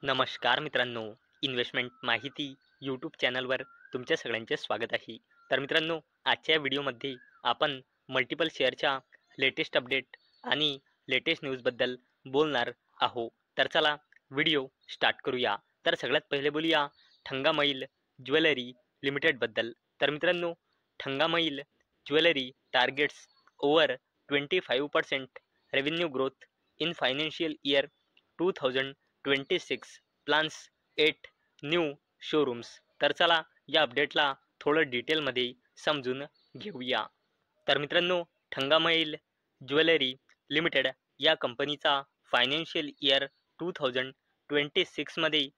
नमस्कार मित्रांनो, इन्व्हेस्टमेंट माहिती यूट्यूब चॅनलवर तुमच्या सगळ्यांचे स्वागत आहे. तर मित्रांनो, आजच्या व्हिडिओमध्ये आपण मल्टिपल शेअरच्या लेटेस्ट अपडेट आणि लेटेस्ट न्यूजबद्दल बोलणार आहोत. तर चला व्हिडिओ स्टार्ट करूया. तर सगळ्यात पहिले बोलूया ठंगामईल ज्वेलरी लिमिटेडबद्दल. तर मित्रांनो, Thangamayil jewellery targets over 25% revenue growth in financial year 2026 plans 8 new showrooms. तर चला या अपडेटला थोडं डिटेलमध्ये समजून घेऊया. तर मित्रांनो, ठंगामईल ज्वेलरी लिमिटेड या कंपनीचा फायनान्शियल इयर 2026मध्ये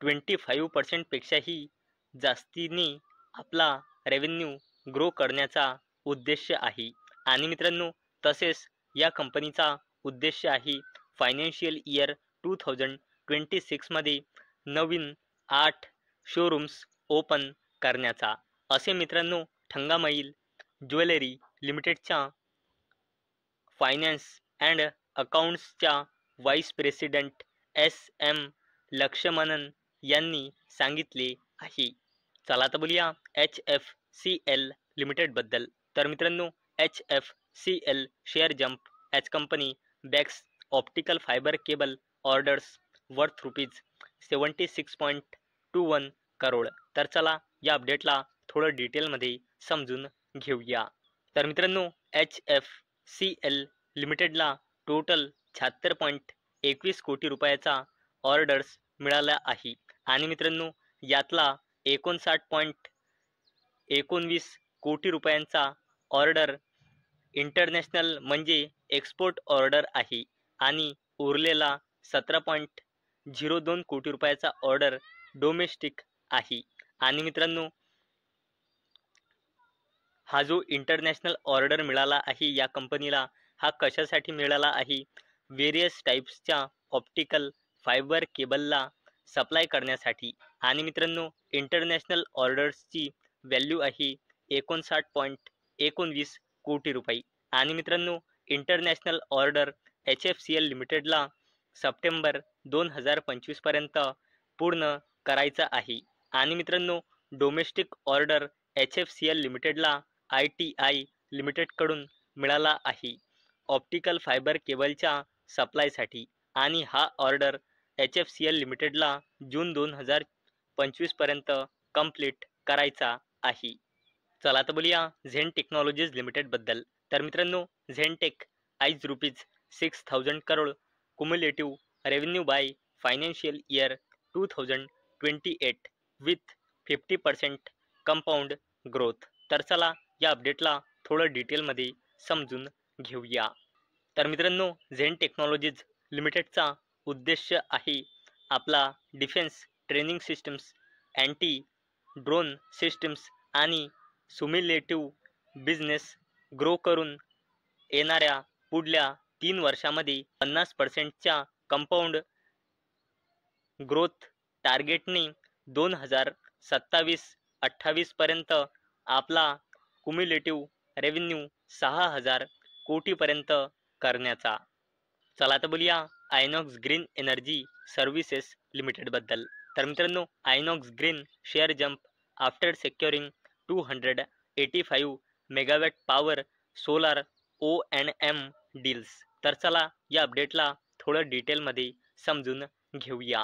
25%पेक्षाही जास्तीने आपला रेव्हेन्यू ग्रो करण्याचा उद्देश आहे. आणि मित्रांनो, तसेच या कंपनीचा उद्देश आहे फायनान्शियल इयर 2026मध्ये नवीन 8 शोरूम्स ओपन करण्याचा. असे मित्रांनो, ठंगामईल ज्वेलरी लिमिटेडच्या फायनान्स अँड अकाउंट्सच्या व्हाईस प्रेसिडेंट एस.एम. लक्ष्मणन यांनी सांगितले आहे. चला आता बोलूया HFCL लिमिटेडबद्दल. तर मित्रांनो, HFCL share jump as company bags optical fibre cable orders worth ₹76.21 crore. तर चला या अपडेटला थोडं डिटेलमध्ये समजून घेऊया. तर मित्रांनो, HFCL लिमिटेडला टोटल 76.21 कोटी रुपयाचा ऑर्डर्स मिळाला आहे. आणि मित्रांनो, यातला 59.19 कोटी रुपयांचा ऑर्डर इंटरनॅशनल म्हणजे एक्सपोर्ट ऑर्डर आहे आणि उरलेला 17.02 कोटी रुपयाचा ऑर्डर डोमेस्टिक आहे. आणि मित्रांनो, हा जो इंटरनॅशनल ऑर्डर मिळाला आहे या कंपनीला, हा कशासाठी मिळाला आहे? वेरियस टाईप्सच्या ऑप्टिकल फायबर केबलला सप्लाय करण्यासाठी. आणि मित्रांनो, इंटरनॅशनल ऑर्डर्सची व्हॅल्यू आहे 59.19 कोटी रुपये. आणि मित्रांनो, इंटरनॅशनल ऑर्डर HFCL लिमिटेडला सप्टेंबर 2025 पर्यंत पूर्ण करायचा आहे. आणि मित्रांनो, डोमेस्टिक ऑर्डर HFCL लिमिटेडला ITI लिमिटेडकडून मिळाला आहे ऑप्टिकल फायबर केबलच्या सप्लायसाठी. आणि हा ऑर्डर HFCL लिमिटेडला जून 2025 पर्यंत कंप्लीट करायचा आहे. चला आता बोलूया झेन टेक्नॉलॉजीज लिमिटेडबद्दल. तर मित्रांनो, Zentech eyes ₹6,000 crore cumulative revenue by financial year 2028 with 50% compound growth. तर चला या अपडेटला थोडं डिटेलमध्ये समजून घेऊया. तर मित्रांनो, झेन टेक्नॉलॉजीज लिमिटेडचा उद्देश आहे आपला defence training systems, anti drone systems आणि सिम्युलेटिव्ह बिझनेस ग्रो करून येणाऱ्या पुढल्या 3 वर्षामध्ये 50%च्या कंपाऊंड ग्रोथ टार्गेटने 2027-28 पर्यंत आपला कुम्युलेटिव्ह रेव्हेन्यू 6,000 कोटीपर्यंत करण्याचा. चला आता बोलूया आयनॉक्स ग्रीन एनर्जी सर्व्हिसेस लिमिटेडबद्दल. तर मित्रांनो, Inox green share jump after सेक्युरिंग 285 megawatt power solar O&M deals. तर चला या अपडेटला थोडं डिटेलमध्ये समजून घेऊया.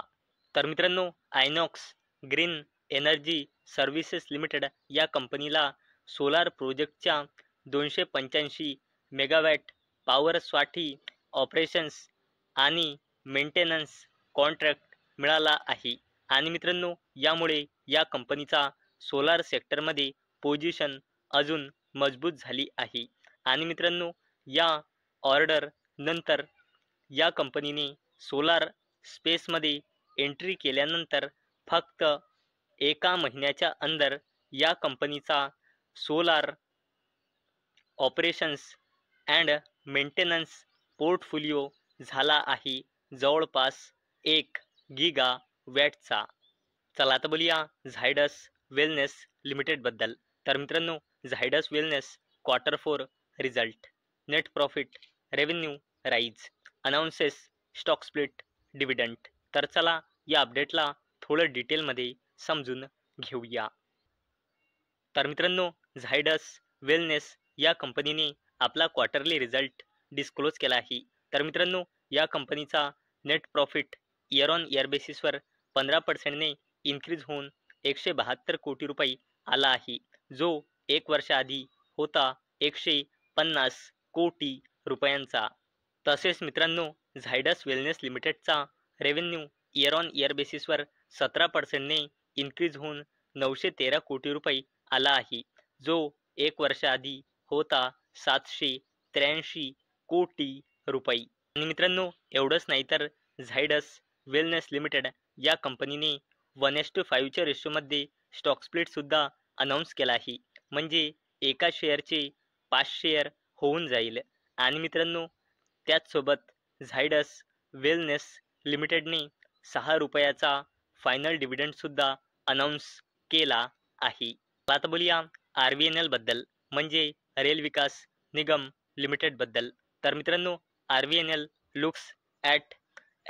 तर मित्रांनो, Inox green energy services limited या कंपनीला सोलार प्रोजेक्टच्या 285 मेगावॅट पॉवरसाठी ऑपरेशन्स आणि मेंटेनन्स कॉन्ट्रॅक्ट मिळाला आहे. आणि मित्रांनो, यामुळे या कंपनीचा सोलार सेक्टरमध्ये पोझिशन अजून मजबूत झाली आहे. आणि मित्रांनो, या ऑर्डर नंतर या कंपनीने सोलार स्पेसमध्ये एंट्री केल्यानंतर फक्त 1 महिन्याच्या अंदर या कंपनीचा solar operations and maintenance portfolio झाला आहे जवळपास 1 गीगावॅटचा. चला आता बोलूया झायडस वेलनेस लिमिटेडबद्दल. तर मित्रांनो, Zydus wellness Q4 result, net profit, revenue rise, announces stock split dividend. तर चला या अपडेटला थोडं डिटेलमध्ये समजून घेऊया. तर मित्रांनो, झायडस वेलनेस या कंपनीने आपला क्वार्टरली रिझल्ट डिस्क्लोज केला आहे. तर मित्रांनो, या कंपनीचा net profit year on year बेसिसवर 15% इन्क्रीज होऊन 172 कोटी रुपये आला आहे, जो एक वर्षाआधी होता 150 कोटी रुपयांचा. तसेच मित्रांनो, झायडस वेलनेस लिमिटेडचा रेव्हेन्यू इयर ऑन इयर बेसिसवर 17% इन्क्रीज होऊन 913 कोटी रुपये आला आहे, जो एक वर्षाआधी होता 783 कोटी रुपये. आणि मित्रांनो, एवढंच नाही तर झायडस वेलनेस लिमिटेड या कंपनीने 1:5 च्या रेशोमध्ये स्टॉक स्प्लिट सुद्धा अनाऊन्स केला आहे. म्हणजे एका शेअरचे 5 शेअर होऊन जाईल. आणि मित्रांनो, त्याचसोबत झायडस वेलनेस लिमिटेडने 6 रुपयाचा फायनल डिव्हिडंड सुद्धा अनाऊन्स केला आहे. आता बोलूया RVNL बद्दल, म्हणजे रेल विकास निगम लिमिटेड बद्दल. तर मित्रांनो, RVNL looks at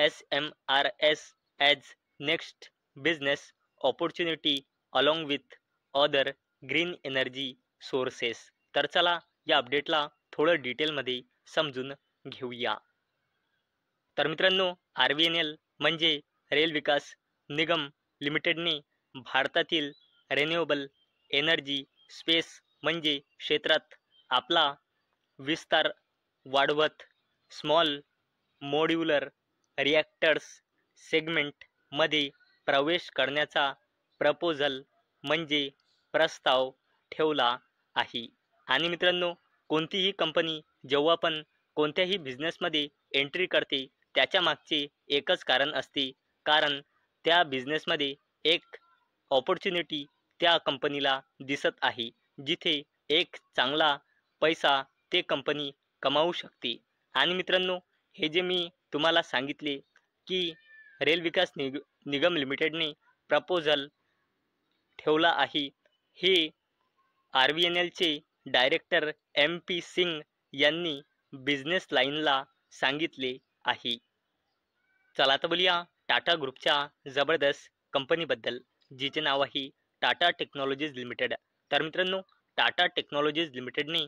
SMRS as next business opportunity along with other green energy sources. तर चला या अपडेटला थोडं डिटेलमध्ये समजून घेऊया. तर मित्रांनो, RVNL म्हणजे रेल विकास निगम लिमिटेडने भारतातील रिन्युएबल एनर्जी स्पेस म्हणजे क्षेत्रात आपला विस्तार वाढवत स्मॉल मॉड्यूलर रिॲक्टर्स सेगमेंटमध्ये प्रवेश करण्याचा प्रपोजल म्हणजे प्रस्ताव ठेवला आहे. आणि मित्रांनो, कोणतीही कंपनी जेव्हा पण कोणत्याही बिझनेसमध्ये एंट्री करते, त्याच्या मागचे एकच कारण असते, कारण त्या बिझनेसमध्ये एक ऑपॉर्च्युनिटी त्या कंपनीला दिसत आहे, जिथे एक चांगला पैसा ते कंपनी कमावू शकते. आणि मित्रांनो, हे जे मी तुम्हाला सांगितले की रेल विकास निगम लिमिटेडने प्रपोजल ठेवला आहे, हे RVNLचे डायरेक्टर MP सिंग यांनी बिझनेस लाईनला सांगितले आहे. चला तर बोलूया टाटा ग्रुपच्या जबरदस्त कंपनीबद्दल, जिचे नाव आहे टाटा टेक्नॉलॉजीज लिमिटेड. तर मित्रांनो, टाटा टेक्नॉलॉजीज लिमिटेडने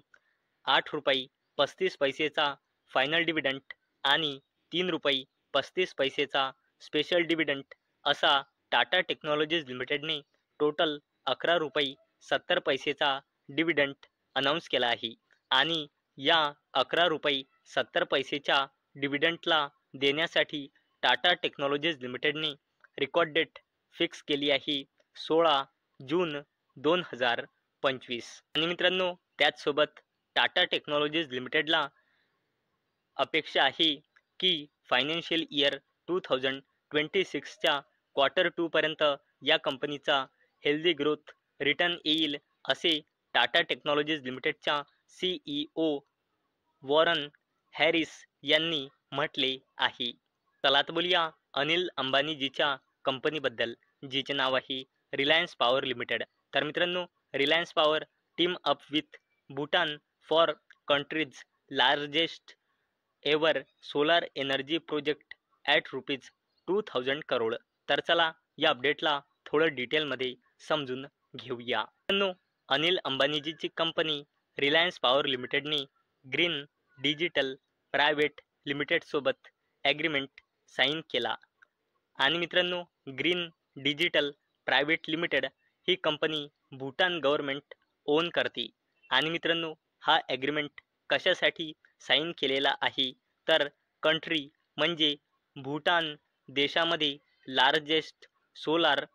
8 रुपये 35 पैसेचा फायनल डिव्हिडंड आणि 3 रुपये 35 पैसेचा स्पेशल डिव्हिडंड असा टाटा टेक्नॉलॉजीज लिमिटेडने टोटल 11 रुपये 70 पैसेचा डिव्हिडंड अनाऊन्स केला आहे. आणि या 11 रुपये 70 पैसेच्या डिव्हिडंडला देण्यासाठी टाटा टेक्नॉलॉजीज लिमिटेडने रेकॉर्ड डेट फिक्स केली आहे 16 जून 2025. आणि मित्रांनो, त्याचसोबत टाटा टेक्नॉलॉजीज लिमिटेडला अपेक्षा आहे की फायनान्शियल इयर 2026च्या Q2 पर्यंत या कंपनीचा हेल्दी ग्रोथ रिटर्न येईल, असे टाटा टेक्नॉलॉजीज लिमिटेडच्या CEO वॉरन हॅरिस यांनी म्हटले आहे. चला तर बोलूया अनिल अंबानीजीच्या कंपनीबद्दल, जिचे नाव आहे रिलायन्स पॉवर लिमिटेड. तर मित्रांनो, Reliance power team up with Bhutan for countries largest ever solar energy project at ₹2000 crore. तर चला या अपडेटला थोडं डिटेलमध्ये समजून घेऊया. मित्रांनो, अनिल अंबानीजीची कंपनी रिलायन्स पॉवर लिमिटेडने ग्रीन डिजिटल प्रायव्हेट लिमिटेडसोबत ॲग्रीमेंट साईन केला. आणि मित्रांनो, ग्रीन डिजिटल प्रायव्हेट लिमिटेड ही कंपनी भूटान गव्हर्नमेंट ओन करते. आणि मित्रांनो, हा ॲग्रीमेंट कशासाठी साईन केलेला आहे, तर कंट्री म्हणजे भूटान देशामध्ये largest solar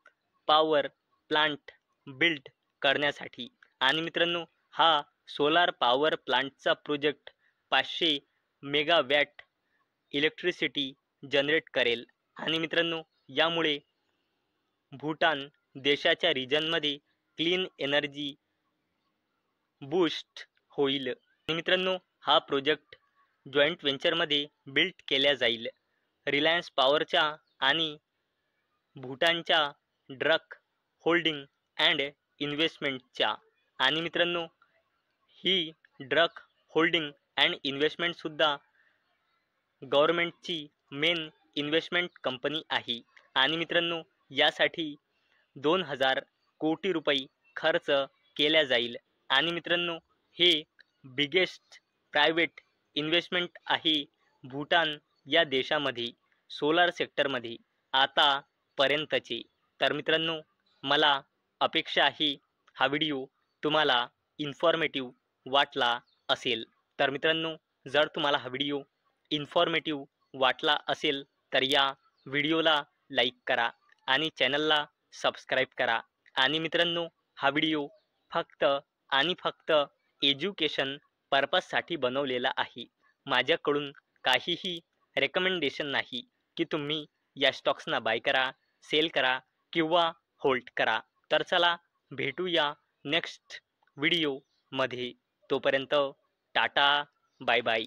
power plant build करण्यासाठी. आणि मित्रांनो, हा सोलार पॉवर प्लांटचा प्रोजेक्ट 500 मेगावॅट इलेक्ट्रिसिटी जनरेट करेल. आणि मित्रांनो, यामुळे भूटान देशाच्या रिजनमध्ये क्लीन एनर्जी बूस्ट होईल. आणि मित्रांनो, हा प्रोजेक्ट जॉईंट व्हेंचरमध्ये बिल्ड केल्या जाईल रिलायन्स पॉवरच्या आणि भूटानच्या ड्रक होल्डिंग अँड इन्व्हेस्टमेंटच्या. आणि मित्रांनो, ही ड्रक होल्डिंग अँड इन्व्हेस्टमेंटसुद्धा गव्हर्नमेंटची मेन इन्व्हेस्टमेंट कंपनी आहे आणि मित्रांनो यासाठी 2000 कोटी रुपये खर्च केल्या जाईल आणि मित्रांनो हे बिगेस्ट प्रायव्हेट इन्व्हेस्टमेंट आहे भूटान या देशामध्ये सोलार सेक्टरमध्ये आतापर्यंतचे. तर मित्रांनो मला अपेक्षा आहे हा व्हिडिओ तुम्हाला इन्फॉर्मेटिव्ह वाटला असेल. तर मित्रांनो जर तुम्हाला हा व्हिडिओ इन्फॉर्मेटिव्ह वाटला असेल तर या व्हिडिओला लाईक करा आणि चॅनलला सबस्क्राईब करा. आणि मित्रांनो हा व्हिडिओ फक्त आणि फक्त एज्युकेशन पर्पजसाठी बनवलेला आहे. माझ्याकडून काहीही रेकमेंडेशन नाही की तुम्ही या स्टॉक्सना बाय करा, सेल करा किंवा होल्ड करा. तर चला भेटूया नेक्स्ट व्हिडिओमध्ये. तोपर्यंत टाटा, बाय बाय.